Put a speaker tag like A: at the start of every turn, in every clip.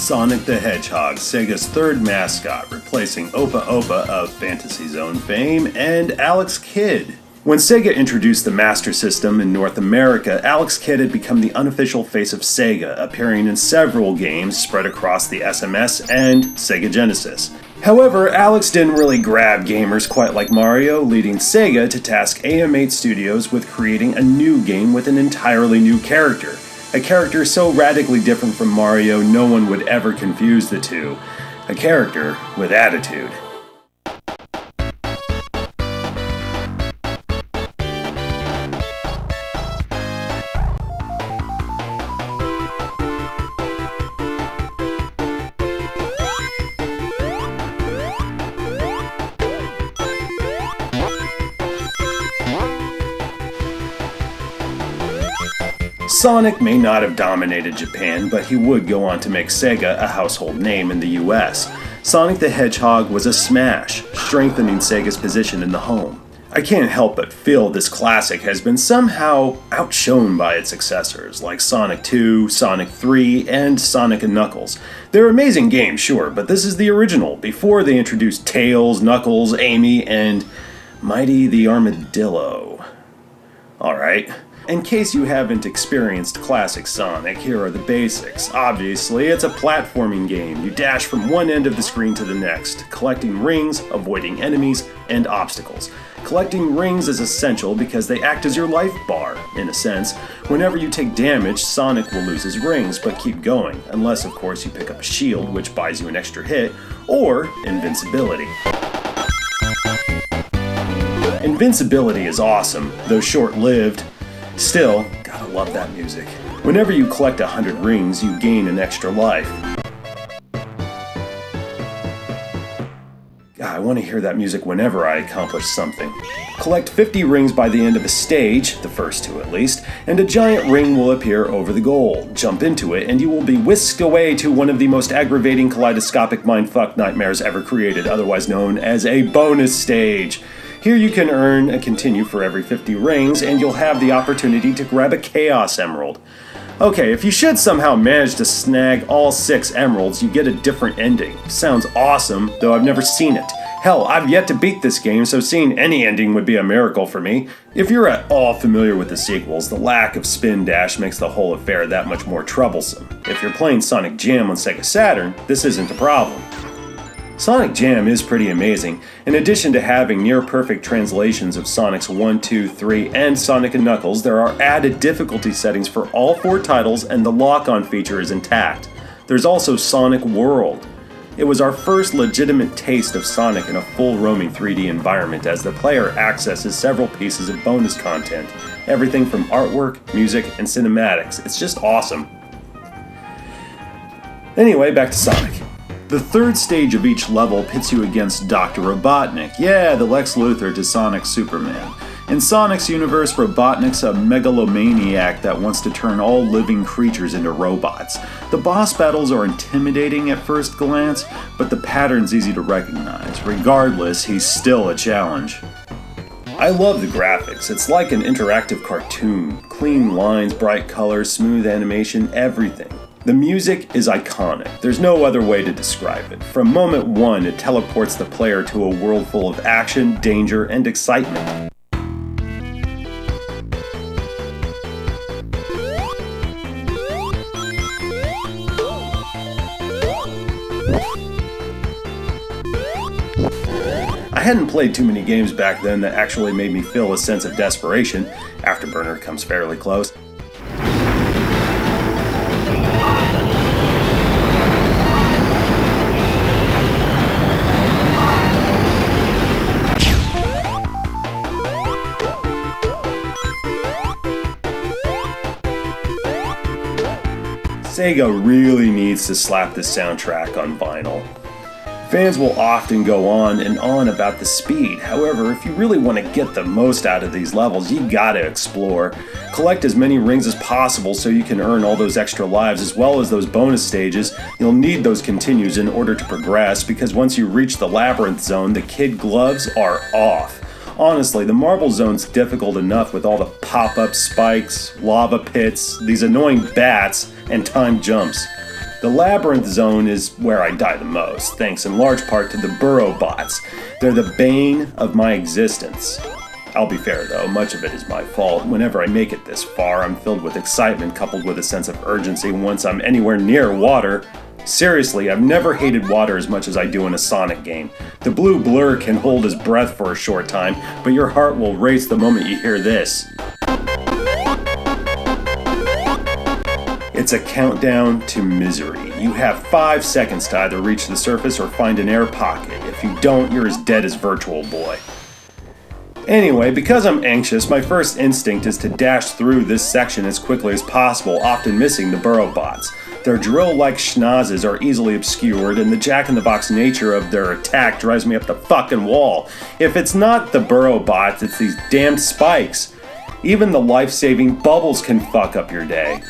A: Sonic the Hedgehog, Sega's third mascot, replacing Opa Opa of Fantasy Zone fame and Alex Kidd. When Sega introduced the Master System in North America, Alex Kidd had become the unofficial face of Sega, appearing in several games spread across the SMS and Sega Genesis. However, Alex didn't really grab gamers quite like Mario, leading Sega to task AM8 Studios with creating a new game with an entirely new character. A character so radically different from Mario no one would ever confuse the two. A character with attitude. Sonic may not have dominated Japan, but he would go on to make Sega a household name in the US. Sonic the Hedgehog was a smash, strengthening Sega's position in the home. I can't help but feel this classic has been somehow outshone by its successors, like Sonic 2, Sonic 3, and Sonic & Knuckles. They're amazing games, sure, but this is the original, before they introduced Tails, Knuckles, Amy, and Mighty the Armadillo. Alright. In case you haven't experienced classic Sonic, here are the basics. Obviously, it's a platforming game. You dash from one end of the screen to the next, collecting rings, avoiding enemies, and obstacles. Collecting rings is essential because they act as your life bar, in a sense. Whenever you take damage, Sonic will lose his rings, but keep going, unless of course you pick up a shield, which buys you an extra hit, or invincibility. Invincibility is awesome, though short-lived. Still, gotta love that music. Whenever you collect 100 rings, you gain an extra life. I want to hear that music whenever I accomplish something. Collect 50 rings by the end of a stage, the first two at least, and a giant ring will appear over the goal. Jump into it, and you will be whisked away to one of the most aggravating kaleidoscopic mindfuck nightmares ever created, otherwise known as a bonus stage. Here you can earn a continue for every 50 rings, and you'll have the opportunity to grab a Chaos Emerald. Okay, if you should somehow manage to snag all 6 emeralds, you get a different ending. Sounds awesome, though I've never seen it. Hell, I've yet to beat this game, so seeing any ending would be a miracle for me. If you're at all familiar with the sequels, the lack of spin dash makes the whole affair that much more troublesome. If you're playing Sonic Jam on Sega Saturn, this isn't a problem. Sonic Jam is pretty amazing. In addition to having near-perfect translations of Sonic's 1, 2, 3, and Sonic & Knuckles, there are added difficulty settings for all 4 titles, and the lock-on feature is intact. There's also Sonic World. It was our first legitimate taste of Sonic in a full roaming 3D environment, as the player accesses several pieces of bonus content. Everything from artwork, music, and cinematics. It's just awesome. Anyway, back to Sonic. The third stage of each level pits you against Dr. Robotnik. Yeah, the Lex Luthor to Sonic's Superman. In Sonic's universe, Robotnik's a megalomaniac that wants to turn all living creatures into robots. The boss battles are intimidating at first glance, but the pattern's easy to recognize. Regardless, he's still a challenge. I love the graphics. It's like an interactive cartoon. Clean lines, bright colors, smooth animation, everything. The music is iconic. There's no other way to describe it. From moment one, it teleports the player to a world full of action, danger, and excitement. I hadn't played too many games back then that actually made me feel a sense of desperation. Afterburner comes fairly close. Sega really needs to slap this soundtrack on vinyl. Fans will often go on and on about the speed. However, if you really want to get the most out of these levels, you gotta explore. Collect as many rings as possible so you can earn all those extra lives as well as those bonus stages. You'll need those continues in order to progress, because once you reach the Labyrinth Zone, the kid gloves are off. Honestly, the Marble Zone's difficult enough with all the pop-up spikes, lava pits, these annoying bats, and timed jumps. The Labyrinth Zone is where I die the most, thanks in large part to the burrow bots. They're the bane of my existence. I'll be fair though, much of it is my fault. Whenever I make it this far, I'm filled with excitement coupled with a sense of urgency once I'm anywhere near water. Seriously, I've never hated water as much as I do in a Sonic game. The blue blur can hold his breath for a short time, but your heart will race the moment you hear this. It's a countdown to misery. You have 5 seconds to either reach the surface or find an air pocket. If you don't, you're as dead as Virtual Boy. Anyway, because I'm anxious, my first instinct is to dash through this section as quickly as possible, often missing the burrow bots. Their drill-like schnozzes are easily obscured, and the jack-in-the-box nature of their attack drives me up the fucking wall. If it's not the burrow bots, it's these damned spikes. Even the life-saving bubbles can fuck up your day.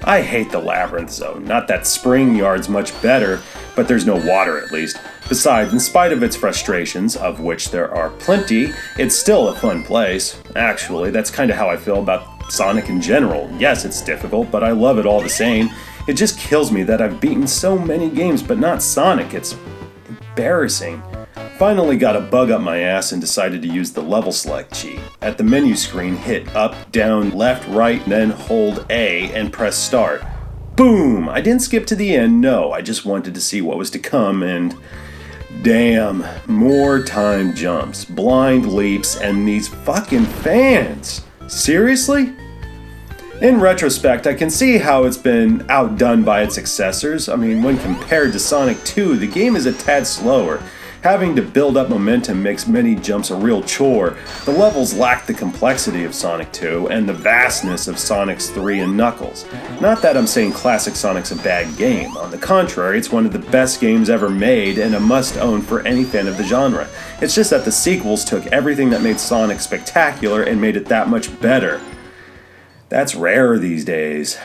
A: I hate the Labyrinth Zone. Not that Spring Yard's much better, but there's no water at least. Besides, in spite of its frustrations, of which there are plenty, it's still a fun place. Actually, that's kinda how I feel about Sonic in general. Yes, it's difficult, but I love it all the same. It just kills me that I've beaten so many games, but not Sonic. It's embarrassing. Finally got a bug up my ass and decided to use the level select cheat. At the menu screen, hit up, down, left, right, then hold A and press start. Boom! I didn't skip to the end, no, I just wanted to see what was to come, and damn, more time jumps, blind leaps, and these fucking fans. Seriously? In retrospect, I can see how it's been outdone by its successors. I mean, when compared to Sonic 2, the game is a tad slower. Having to build up momentum makes many jumps a real chore. The levels lack the complexity of Sonic 2 and the vastness of Sonic's 3 and Knuckles. Not that I'm saying classic Sonic's a bad game. On the contrary, it's one of the best games ever made and a must-own for any fan of the genre. It's just that the sequels took everything that made Sonic spectacular and made it that much better. That's rare these days.